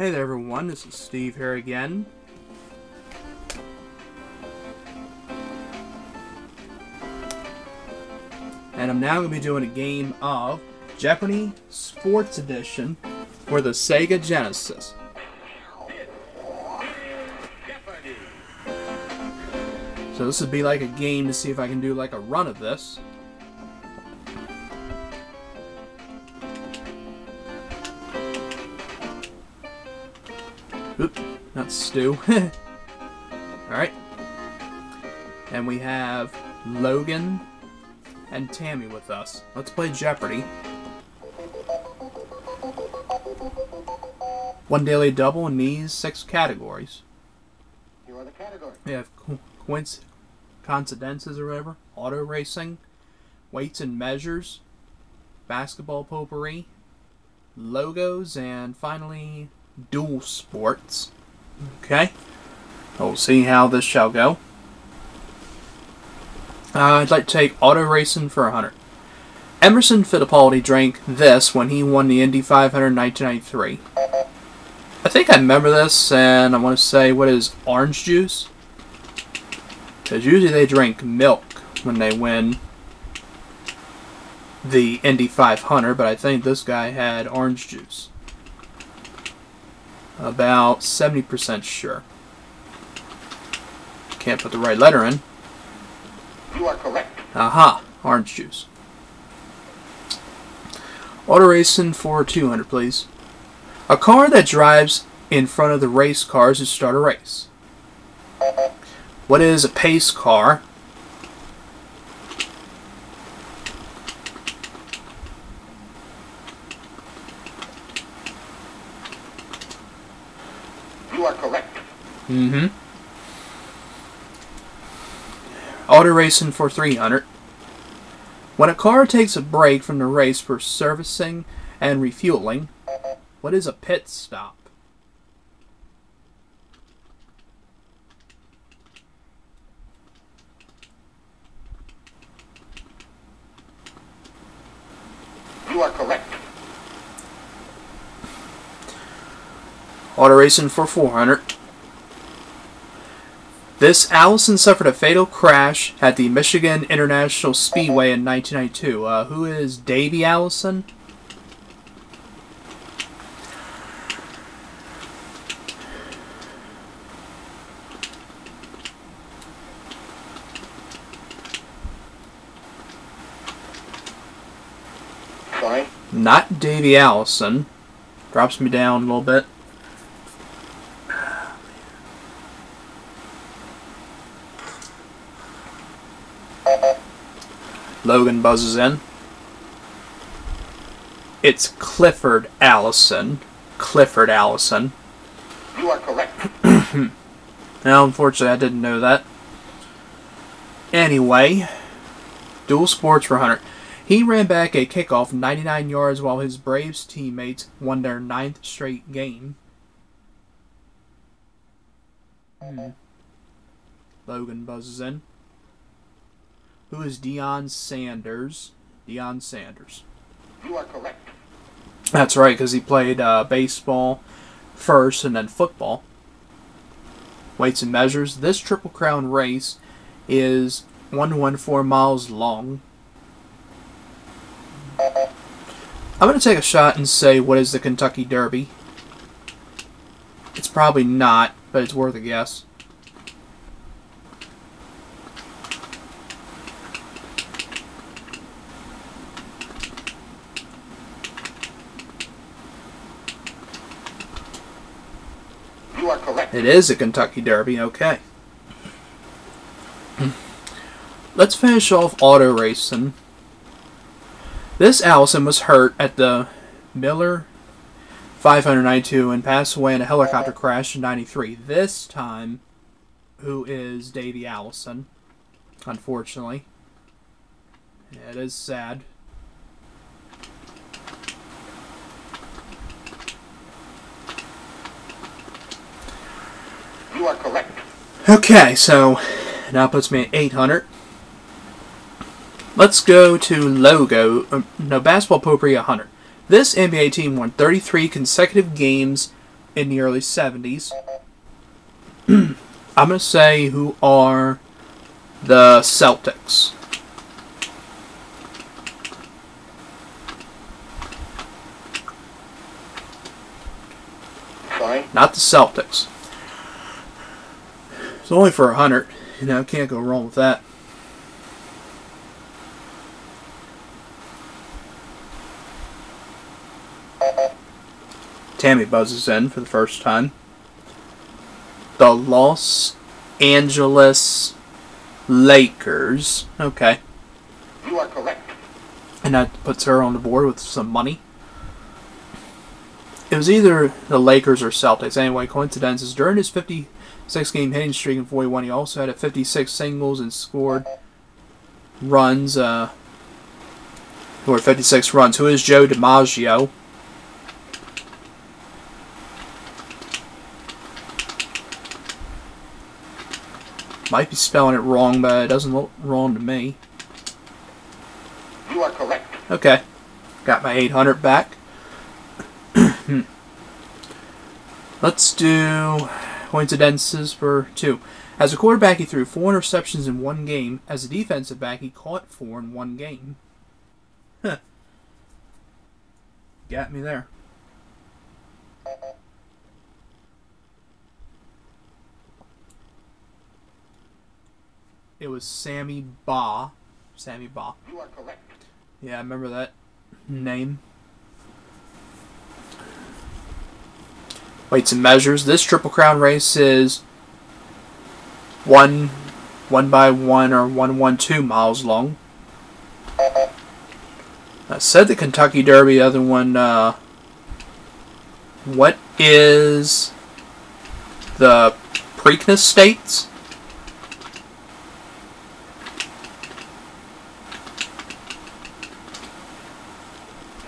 Hey there everyone, this is Steve here again. And I'm now going to be doing a game of Jeopardy Sports Edition for the Sega Genesis. So this would be like a game to see if I can do like a run of this. Oop, not Stu. Alright. And we have Logan and Tammy with us. Let's play Jeopardy. One daily double in these 6 categories. Here are the categories. We have coincidences or whatever, auto racing, weights and measures, basketball potpourri, logos, and finally dual sports. Okay, we'll see how this shall go. I'd like to take auto racing for 100. Emerson Fittipaldi drank this when he won the Indy 500 in 1993. I think I remember this, and I want to say, what is orange juice? Because usually they drink milk when they win the Indy 500, but I think this guy had orange juice. About 70% sure. Can't put the right letter in. You are correct. Aha, orange juice. Auto racing for 200, please. A car that drives in front of the race cars to start a race. What is a pace car? You are correct. Auto racing for 300. When a car takes a break from the race for servicing and refueling, what is a pit stop? You are correct. Auto racing for 400. This Allison suffered a fatal crash at the Michigan International Speedway in 1992. Who is Davey Allison? Sorry. Not Davey Allison. Drops me down a little bit. Logan buzzes in. It's Clifford Allison. Clifford Allison. You are correct. Now, unfortunately, I didn't know that. Anyway, dual sports for 100. He ran back a kickoff 99 yards while his Braves teammates won their 9th straight game. Logan buzzes in. Who is Deion Sanders? Deion Sanders. You are correct. That's right, because he played baseball first and then football. Weights and measures. This Triple Crown race is 114 miles long. I'm going to take a shot and say, what is the Kentucky Derby? It's probably not, but it's worth a guess. You are correct. It is a Kentucky Derby, okay. Let's finish off auto racing. This Allison was hurt at the Miller 592 and passed away in a helicopter crash in 93. This time, who is Davey Allison? Unfortunately. Yeah, it is sad. You are correct. Okay, so now puts me at 800. Let's go to logo. No, basketball potpourri 100. This NBA team won 33 consecutive games in the early 70s. I'm going to say who are the Celtics. Sorry? Not the Celtics. It's only for 100. You know, can't go wrong with that. Tammy buzzes in for the first time. The Los Angeles Lakers. Okay. You are correct. And that puts her on the board with some money. It was either the Lakers or Celtics. Anyway, coincidences. During his 56-game hitting streak in 41, he also had a 56 singles and scored runs. Or 56 runs. Who is Joe DiMaggio? Might be spelling it wrong, but it doesn't look wrong to me. You are correct. Okay. Got my 800 back. Let's do coincidences for 2. As a quarterback, he threw 4 interceptions in one game. As a defensive back, he caught 4 in one game. Huh. Got me there. It was Sammy Baugh. Sammy Baugh. You are correct. Yeah, I remember that name. Weights and measures. This Triple Crown race is 1 by 1 or 112 miles long. I said the Kentucky Derby. The other one, what is the Preakness States?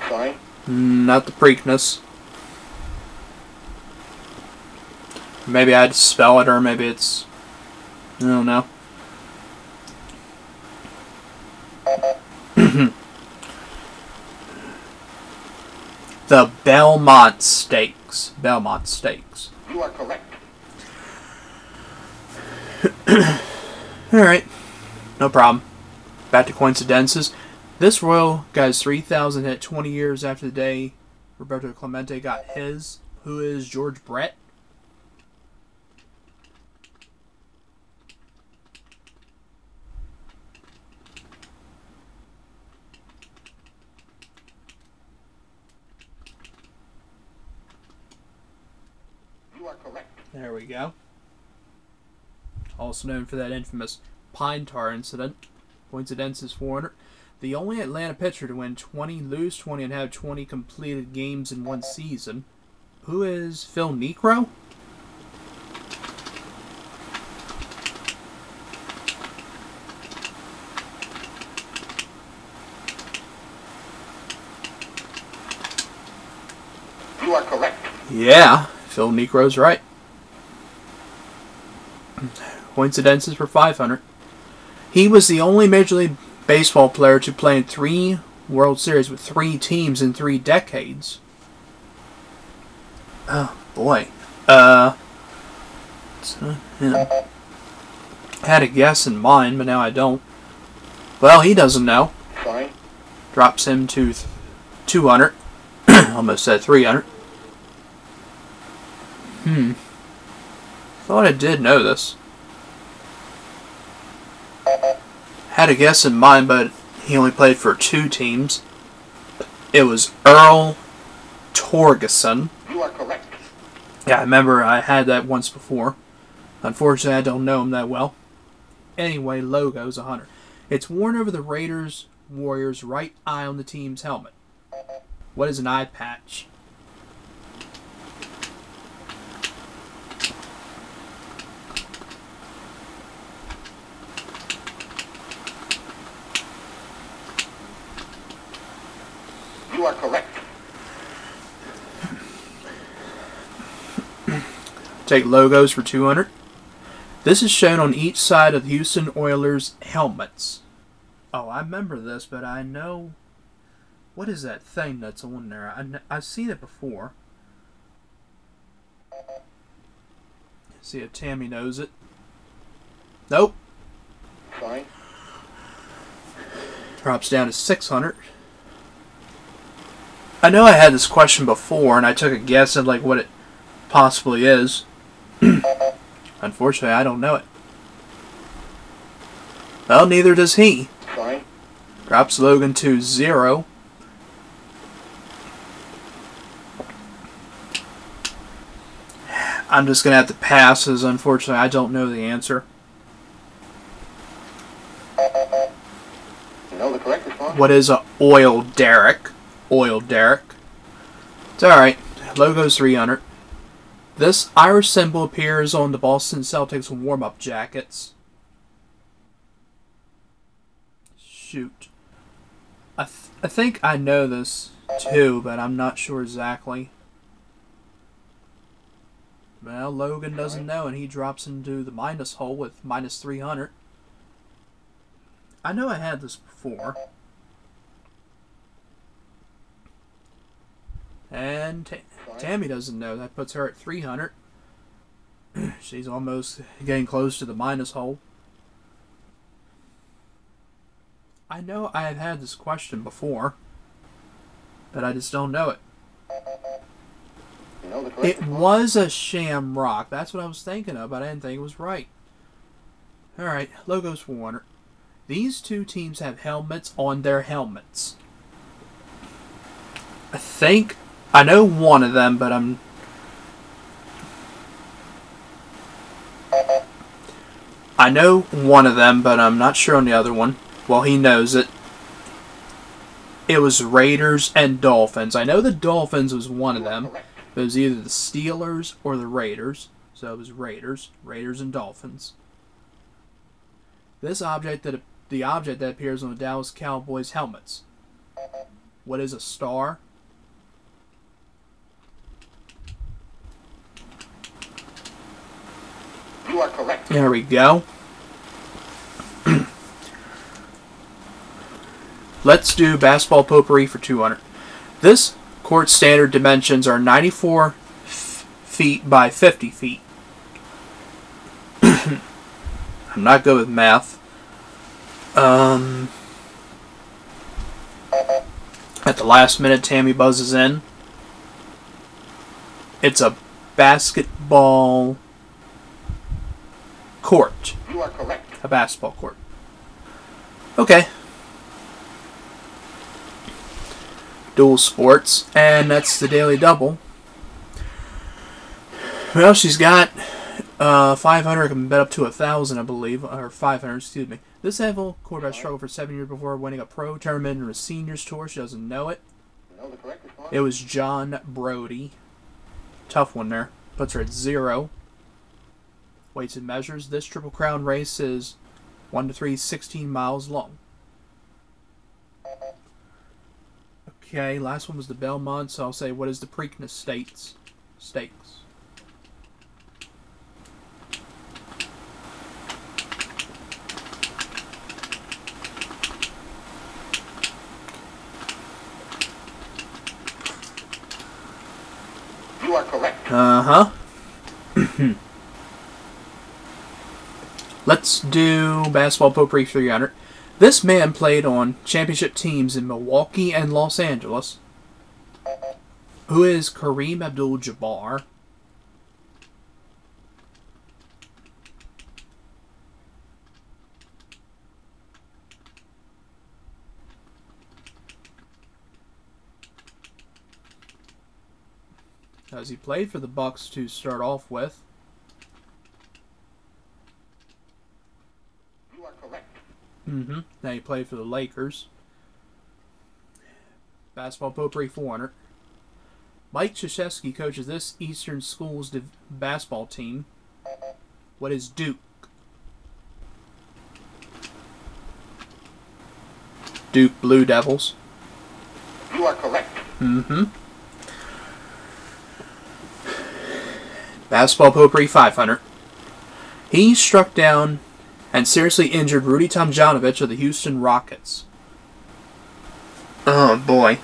Sorry? Not the Preakness. Maybe I had to spell it, or maybe it's... I don't know. The Belmont Stakes. Belmont Stakes. You are correct. Alright. No problem. Back to coincidences. This Royal got his 3,000 hit 20 years after the day Roberto Clemente got his. Who is George Brett? You are correct. There we go. Also known for that infamous pine tar incident. Coincidences 400. The only Atlanta pitcher to win 20, lose 20, and have 20 completed games in one season. Who is Phil Niekro? You are correct. Yeah, Phil Niekro's right. Coincidences for 500. He was the only Major League Baseball player to play in 3 World Series with 3 teams in 3 decades. Oh, boy. So, yeah. I had a guess in mind, but now I don't. Well, he doesn't know. Sorry? Drops him to 200. Almost said 300. Thought I did know this. Had a guess in mind, but he only played for 2 teams. It was Earl Torgeson. You are correct. Yeah, I remember I had that once before. Unfortunately, I don't know him that well. Anyway, logo's 100. It's worn over the Raiders Warriors' right eye on the team's helmet. What is an eye patch? You are correct. Take logos for 200. This is shown on each side of the Houston Oilers' helmets. Oh, I remember this, but I know... What is that thing that's on there? I've seen it before. See if Tammy knows it. Nope. Fine. Drops down to 600. I know I had this question before, and I took a guess at like what it possibly is. Unfortunately, I don't know it. Well, neither does he. Fine. Drops Logan to 0. I'm just going to have to pass, as unfortunately I don't know the answer. You know the correct response? What is a oil derrick? Oil derrick. It's alright. Logo's 300. This Irish symbol appears on the Boston Celtics warm-up jackets. Shoot. I think I know this too, but I'm not sure exactly. Well, Logan doesn't know, and he drops into the minus hole with minus 300. I know I had this before. And Tammy doesn't know. That puts her at 300. She's almost getting close to the minus hole. I know I have had this question before, but I just don't know it. You know the correct It was a shamrock. That's what I was thinking of, but I didn't think it was right. Alright, Logo's 400. These two teams have helmets on their helmets. I know one of them, but I know one of them, but I'm not sure on the other one. Well, he knows it. It was Raiders and Dolphins. I know the Dolphins was one of them. It was either the Steelers or the Raiders. So it was Raiders and Dolphins. The object that appears on the Dallas Cowboys helmets. What is a star? You are correct. There we go. Let's do basketball potpourri for 200. This court standard dimensions are 94 feet by 50 feet. I'm not good with math. At the last minute, Tammy buzzes in. It's a basketball court. You are correct. A basketball court. Okay. Dual sports, and that's the daily double. Well, she's got 500, can bet up to 1,000, I believe, or 500, excuse me. This level quarterback struggled for 7 years before winning a pro tournament and a seniors tour. She doesn't know it. You know the correct response? It was John Brody. Tough one there. Puts her at 0. Weights and measures. This Triple Crown race is 1 to 3, 16 miles long. Okay, last one was the Belmont, so I'll say, what is the Preakness Stakes? You are correct. Uh-huh. Let's do basketball potpourri 300. This man played on championship teams in Milwaukee and Los Angeles. Who is Kareem Abdul-Jabbar? As he played for the Bucks to start off with. You are correct. Now he played for the Lakers. Basketball potpourri 400. Mike Krzyzewski coaches this Eastern Schools basketball team. What is Duke? Duke Blue Devils. You are correct. Basketball potpourri 500. He struck down and seriously injured Rudy Tomjanovich of the Houston Rockets. Oh boy.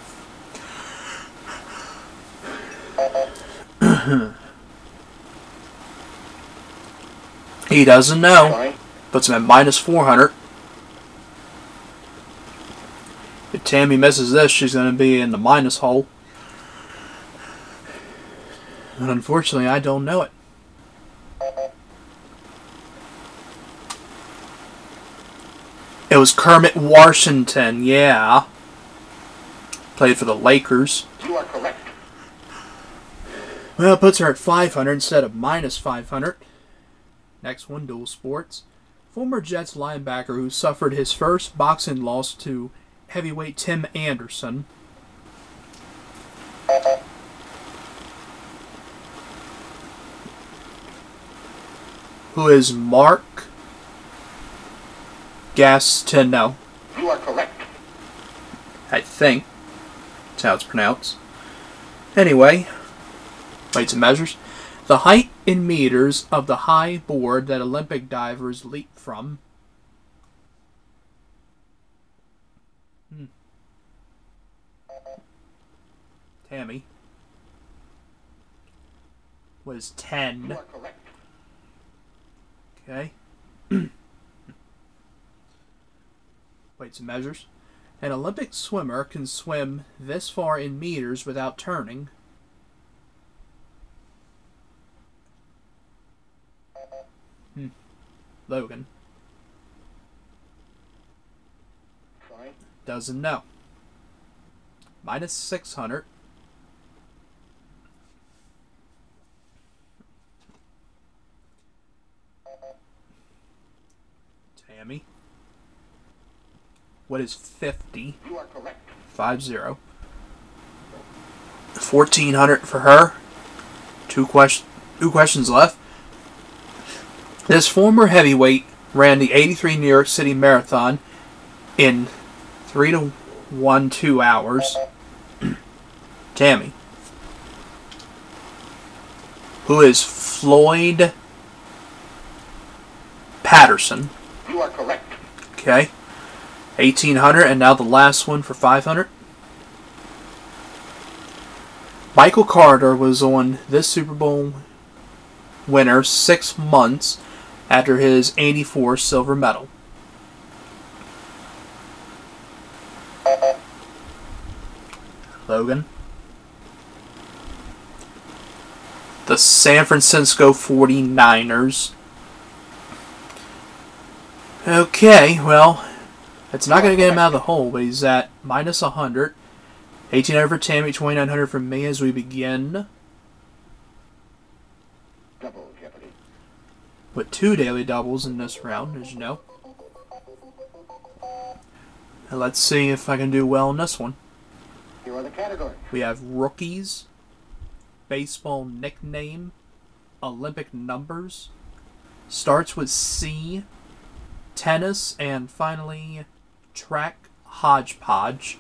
He doesn't know. Sorry. Puts him at minus 400. If Tammy misses this, she's going to be in the minus hole. And unfortunately, I don't know it. It was Kermit Washington, yeah. Played for the Lakers. You are correct. Well, it puts her at 500 instead of minus 500. Next one, dual sports. Former Jets linebacker who suffered his first boxing loss to heavyweight Tim Anderson. Who is Mark Gastineau. You are correct. I think that's how it's pronounced. Anyway, weights and measures. The height in meters of the high board that Olympic divers leap from. Tammy. Was 10. You are correct. Okay. Weights and measures. An Olympic swimmer can swim this far in meters without turning. Logan. Sorry. Doesn't know. Minus 600. Tammy. What is 50? You are correct. 50. 1400 for her. Two questions left. This former heavyweight ran the 83 New York City Marathon in 3 to 1 2 hours. Tammy. Who is Floyd Patterson? You are correct. Okay. 1800, and now the last one for 500. Michael Carter was on this Super Bowl winner 6 months after his 84 silver medal. Logan. The San Francisco 49ers. Okay, well, it's not going to get him out of the hole, but he's at minus 100. 1800 for Tammy, 2900 for me as we begin Double Jeopardy. with 2 daily doubles in this round, as you know. And let's see if I can do well in this one. Here are the categories. We have rookies, baseball nickname, Olympic numbers, starts with C, tennis, and finally track hodgepodge.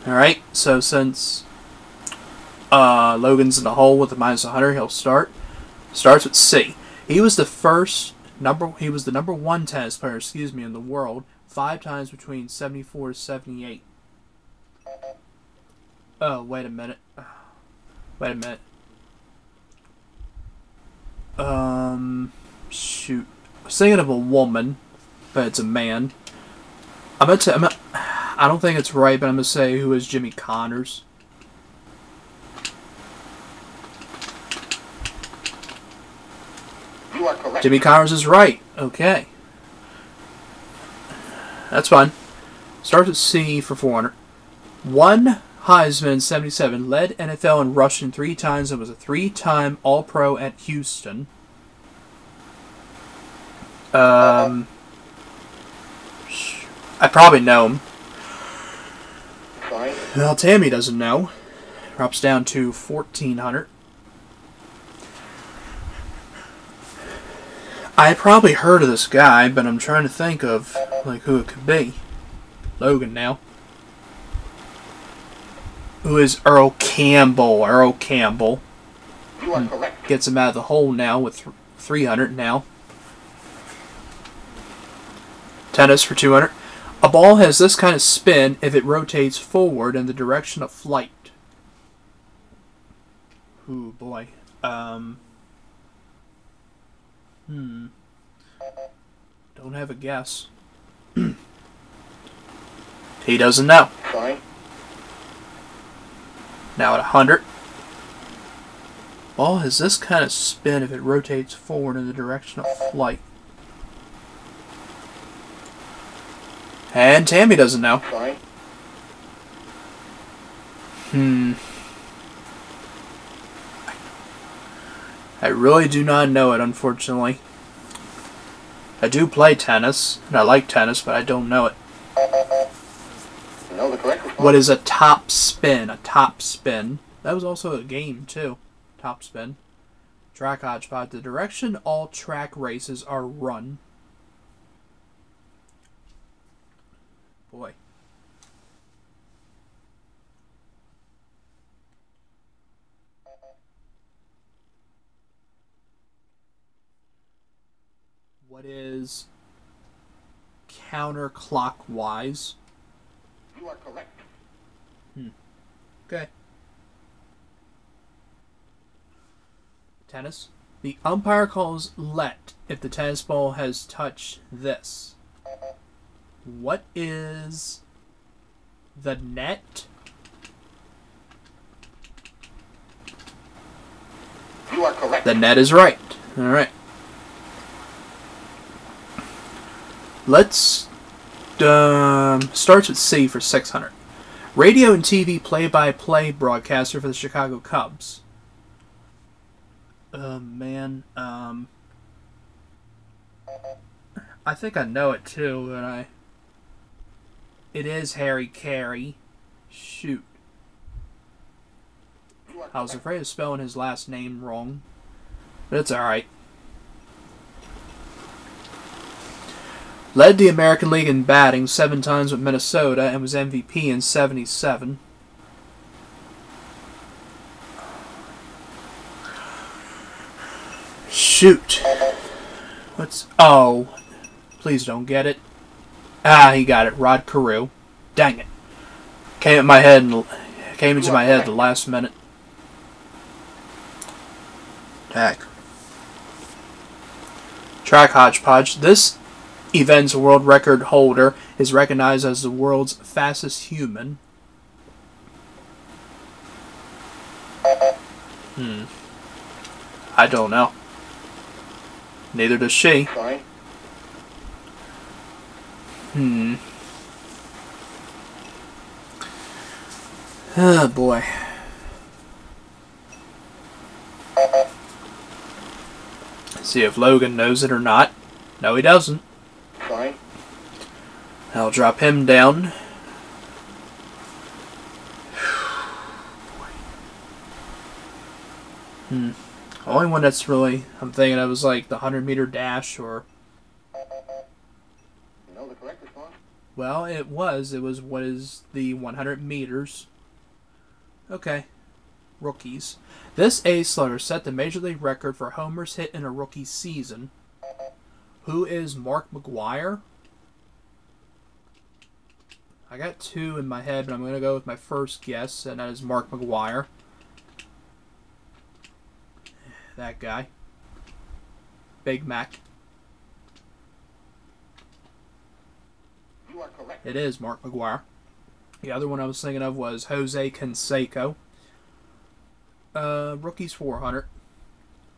Alright, so since Logan's in the hole with a minus 100, he'll start. Starts with C. He was the number 1 tennis player, in the world 5 times between 74 to 78. Oh, wait a minute. Shoot. I was thinking of a woman, but it's a man. I don't think it's right, but I'm going to say who is Jimmy Connors. You are correct. Jimmy Connors is right. Okay. That's fine. Starts with C for 400. One Heisman 77, led NFL in rushing 3 times and was a 3-time All-Pro at Houston. I probably know him. Sorry. Well, Tammy doesn't know. Drops down to 1400. I probably heard of this guy, but I'm trying to think of who it could be. Logan now. Who is Earl Campbell? Earl Campbell. You are correct. Gets him out of the hole now with 300 now. Tennis for 200. A ball has this kind of spin if it rotates forward in the direction of flight. Ooh, boy. Don't have a guess. He doesn't know. Sorry. Now at 100. Ball has this kind of spin if it rotates forward in the direction of flight. And Tammy doesn't know. Sorry. I really do not know it, unfortunately. I do play tennis, and I like tennis, but I don't know it. You know the correct response? What is a top spin? A top spin. That was also a game, too. Top spin. Track hodgepodge. The direction all track races are run. Boy. What is counterclockwise? You are correct. Okay. Tennis. The umpire calls let if the tennis ball has touched this. What is the net? You are correct. The net is right. Alright. Let's starts with C for 600. Radio and TV play-by-play broadcaster for the Chicago Cubs. Man, I think I know it too, and it is Harry Carey. Shoot. I was afraid of spelling his last name wrong, but it's alright. Led the American League in batting 7 times with Minnesota and was MVP in 77. Shoot. What's... Oh. Please don't get it. Ah, he got it. Rod Carew. Dang it. Came into my head the last minute. Heck. Track hodgepodge. This event's world record holder is recognized as the world's fastest human. I don't know. Neither does she. Sorry. Oh boy. See if Logan knows it or not. No, he doesn't. Sorry. I'll drop him down. The only one that's really I'm thinking of is like the 100-meter dash or... You know the correct response? Well, it was what is the 100 meters. Okay. Rookies. This ace slugger set the Major League record for homers hit in a rookie season. Who is Mark McGwire? I got 2 in my head, but I'm going to go with my first guess, and that is Mark McGwire. That guy. Big Mac. You are correct. It is Mark McGwire. The other one I was thinking of was Jose Canseco. Rookies 400.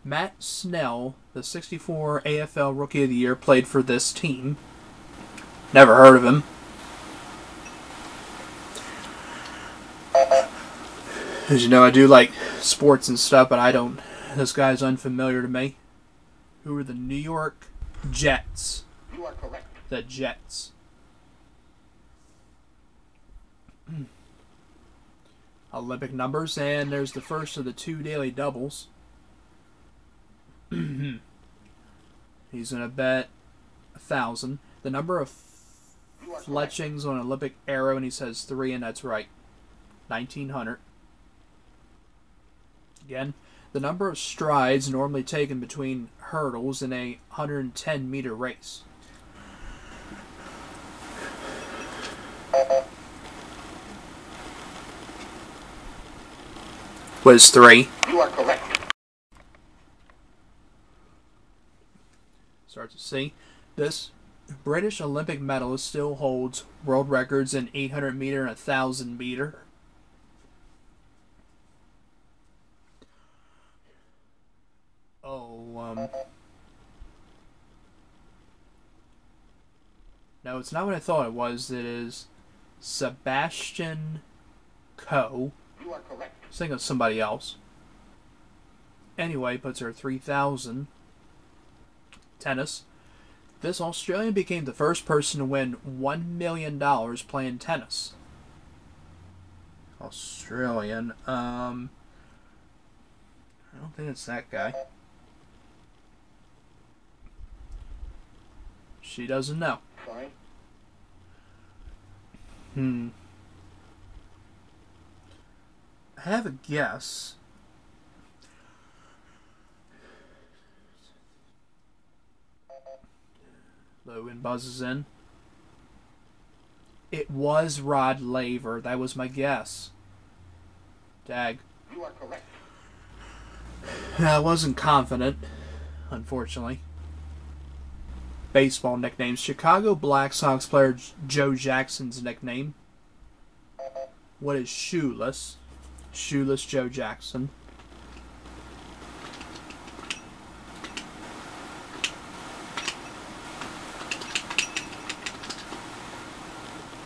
Matt Snell, the 64 AFL Rookie of the Year, played for this team. Never heard of him. As you know, I do like sports and stuff, but I don't... This guy's unfamiliar to me. Who are the New York Jets? You are correct. The Jets. Olympic numbers, and there's the first of the 2 daily doubles. He's going to bet 1,000. The number of fletchings on an Olympic arrow, and he says 3, and that's right. 1,900. Again, the number of strides normally taken between hurdles in a 110-meter race. Was 3. You are correct. Starts See, this British Olympic medalist still holds world records in 800 meter and 1,000 meter. Oh, no, it's not what I thought it was. It is Sebastian Coe. You are correct. I was thinking of somebody else. Anyway, puts her 3,000. Tennis. This Australian became the first person to win $1 million playing tennis. Australian. I don't think it's that guy. She doesn't know. Fine. I have a guess. Logan buzzes in. It was Rod Laver. That was my guess. Dag. You are correct. I wasn't confident, unfortunately. Baseball nicknames. Chicago Black Sox player Joe Jackson's nickname. What is Shoeless? Shoeless Joe Jackson.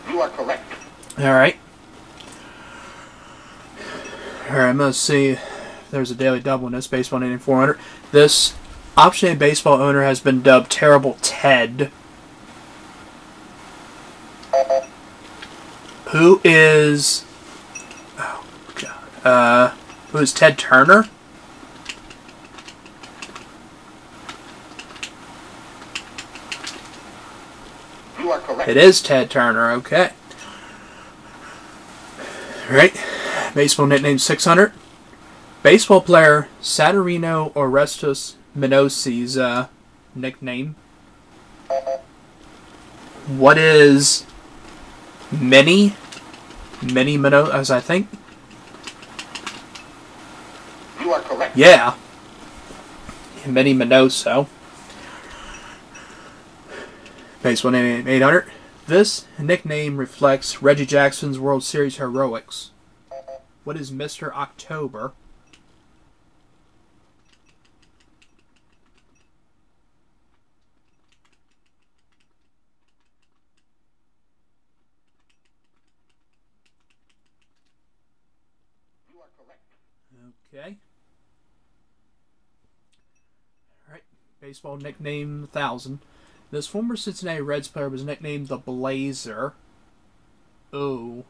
You are correct. Alright. Alright, I'm going to see if there's a daily double in this. Baseball Native 400. This Option A baseball owner has been dubbed Terrible Ted. Who is... Oh, God. Who is Ted Turner? You are correct. It is Ted Turner, okay. Alright. Baseball nickname 600. Baseball player Saturnino Orestes Minosi's nickname. What is Minnie Minos, I think? You are correct. Yeah. Minnie Minoso. Baseball name 800. This nickname reflects Reggie Jackson's World Series heroics. What is Mr. October? You are correct. Okay. Alright. Baseball nickname 1000. This former Cincinnati Reds player was nicknamed the Blazer. Oh.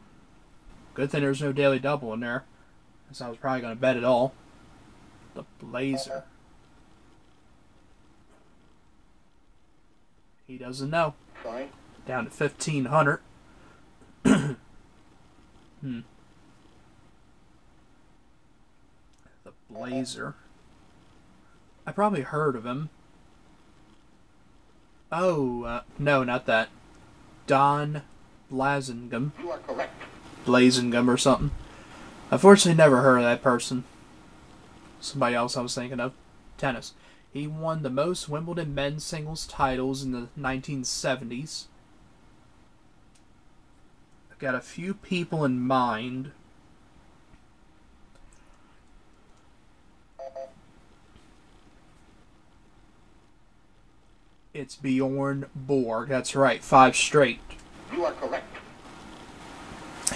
Good thing there's no daily double in there. Because I was probably going to bet it all. The Blazer. He doesn't know. Fine. Down to 1,500. The Blazer. I probably heard of him. Oh, no, not that. Don Blasingame. You are correct. Blazingame or something. Unfortunately, never heard of that person. Somebody else I was thinking of. Tennis. He won the most Wimbledon men's singles titles in the 1970s. I've got a few people in mind. It's Bjorn Borg. That's right. 5 straight. You are correct.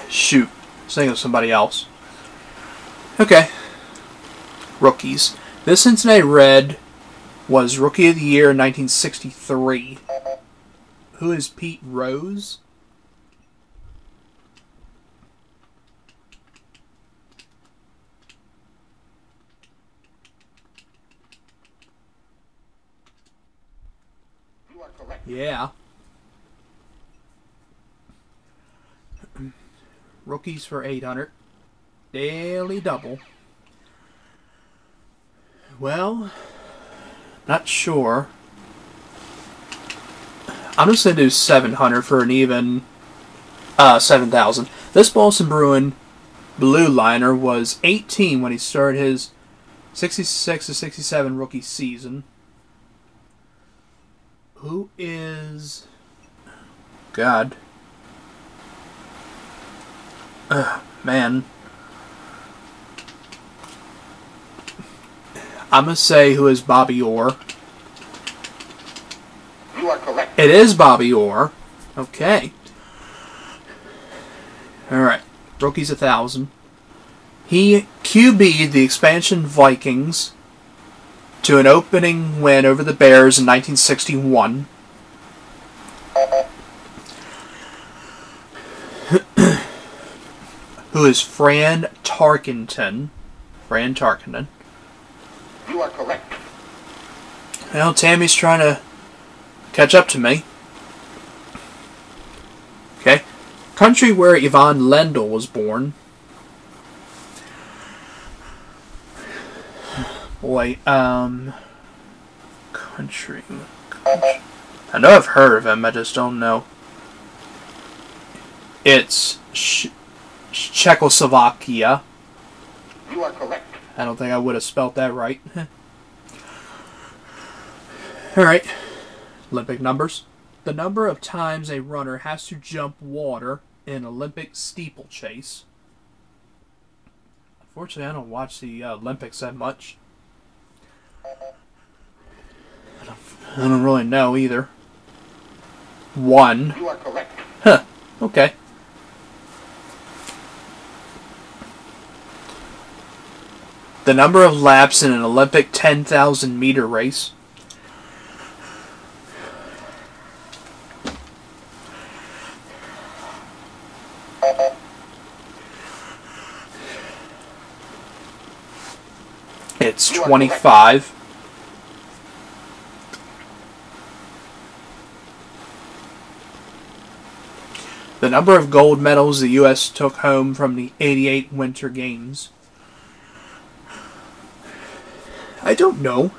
Shoot. Think of somebody else. Okay. Rookies. This Cincinnati Red was Rookie of the Year in 1963. Who is Pete Rose? You are correct. Yeah. Rookies for 800. Daily double. Well, not sure. I'm just going to do 700 for an even 7,000. This Boston Bruin blue liner was 18 when he started his 66 to 67 rookie season. Who is... God. Man. I'm gonna say who is Bobby Orr. You are correct. It is Bobby Orr. Okay. Alright. Rookie's 1,000. He QB'd the expansion Vikings to an opening win over the Bears in 1961. Who is Fran Tarkenton. Fran Tarkenton. You are correct. Well, Tammy's trying to catch up to me. Okay. Country where Yvonne Lendl was born. Boy, country. I know I've heard of him, I just don't know. It's Czechoslovakia. You are correct. I don't think I would have spelt that right. Alright. Olympic numbers. The number of times a runner has to jump water in Olympic steeplechase. Unfortunately, I don't watch the Olympics that much. I don't really know either. 1. You are correct. Huh. Okay. The number of laps in an Olympic 10,000 meter race. It's 25. The number of gold medals the U.S. took home from the '88 Winter Games. I don't know.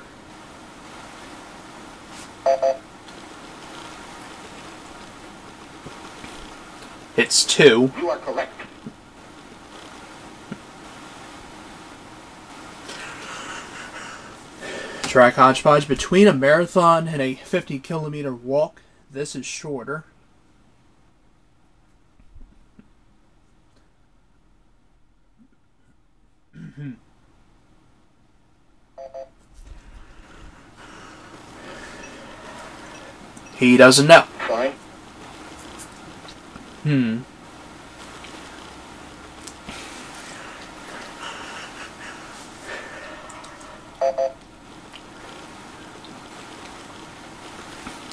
It's 2. You are correct. Track hodgepodge. Between a marathon and a 50-kilometer walk, this is shorter. He doesn't know. Fine.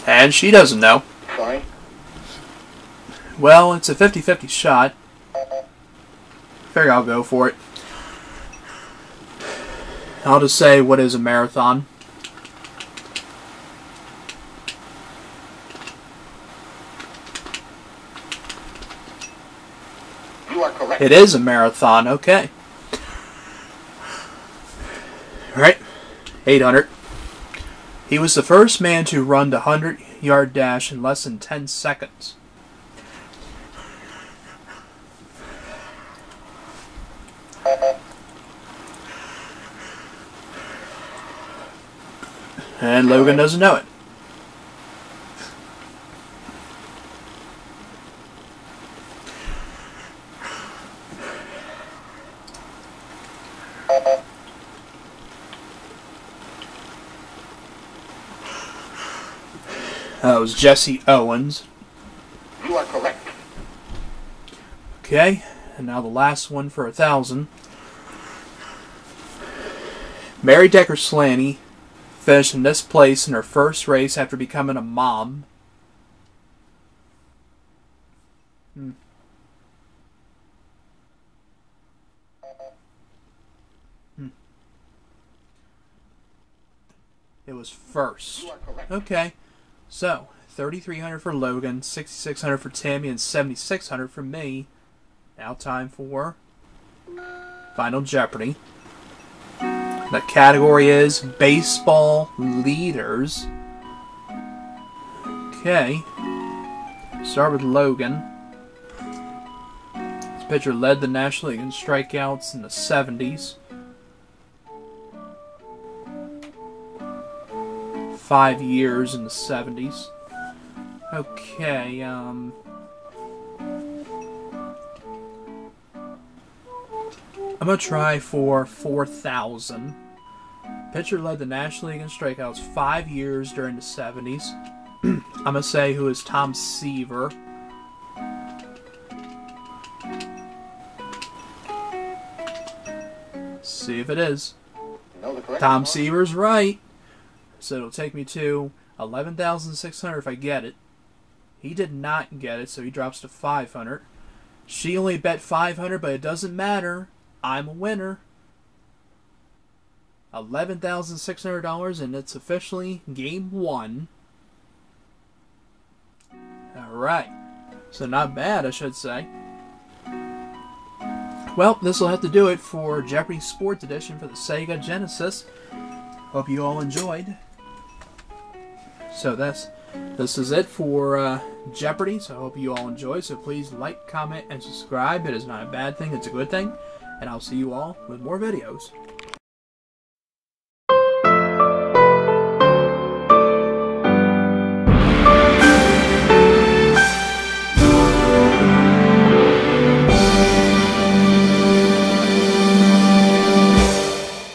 And she doesn't know. Fine. Well, it's a 50-50 shot. Figure I'll go for it. I'll just say, what is a marathon? You are correct. It is a marathon, okay. Alright, 800. He was the first man to run the 100-yard dash in less than 10 seconds. And Logan doesn't know it. That was Jesse Owens. You are correct. Okay, and now the last one for 1,000. Mary Decker Slaney finished in this place in her first race after becoming a mom. It was first. You are correct. Okay, so 3,300 for Logan, 6,600 for Tammy, and 7,600 for me. Now time for Final Jeopardy. The category is baseball leaders. Okay. Start with Logan. This pitcher led the National League in strikeouts in the 70s. 5 years in the 70s. Okay, I'm gonna try for 4,000. Pitcher led the National League in strikeouts 5 years during the 70s. I'm gonna say who is Tom Seaver. See if it is. Know the correct Tom response? Seaver's right. So it'll take me to 11,600 if I get it. He did not get it, so he drops to 500. She only bet 500, but it doesn't matter. I'm a winner. $11,600, and it's officially game 1. Alright. So not bad, I should say. Well, this will have to do it for Jeopardy Sports Edition for the Sega Genesis. Hope you all enjoyed. So this is it for Jeopardy, so I hope you all enjoyed. So please like, comment, and subscribe. It is not a bad thing, it's a good thing. And I'll see you all with more videos.